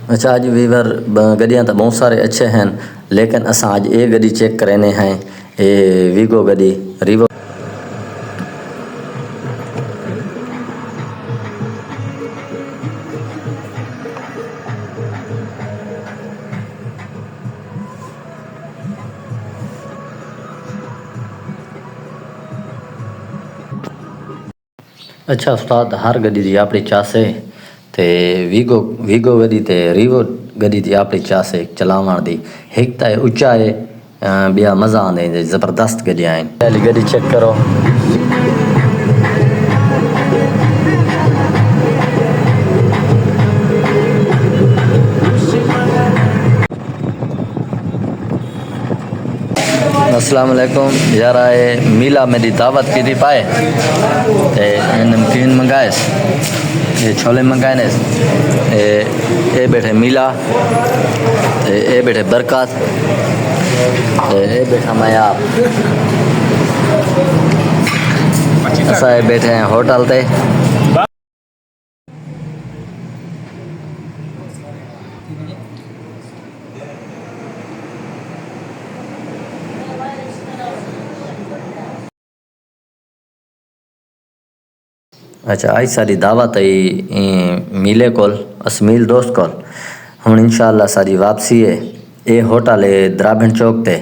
अच्छा अज वीवर गड्डियां तो बहुत सारे अच्छे हैं, लेकिन असा अज ये गड्डी चेक करने हैं, ये वीगो गड्डी रिवो। अच्छा उस्ताद, हर गड्डी की अपनी चास है, ते वीगो वीगो गड्डी ते रिवो गड्डी की अपनी चास है चलावन की। एक तो उच्चा है, बिया मज़ा आंदे, ज़बरदस्त गड्डियाँ हैं। पहली गड्डी चेक करो। अस्सलाम वालेकुम यार, आए मीला मेरी दावत की थी पाए, ते नमकीन मंगाए, ये छोले मंगाए ने, ये बैठे मीला, ये बैठे बरकत, ये बैठा मैं आप, असा बैठे हैं होटल ते। अच्छा आज सारी दावत आई मीले कोल, असमील दोस्त कोल। हुण इंशाअल्लाह सारी वापसी है। ये होटल है द्राभिण चौक ते,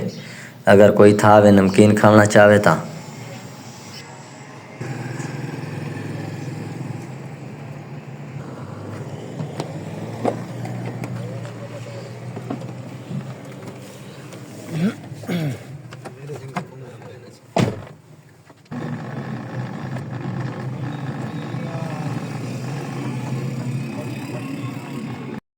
अगर कोई था वे नमकीन खाना चाहे ता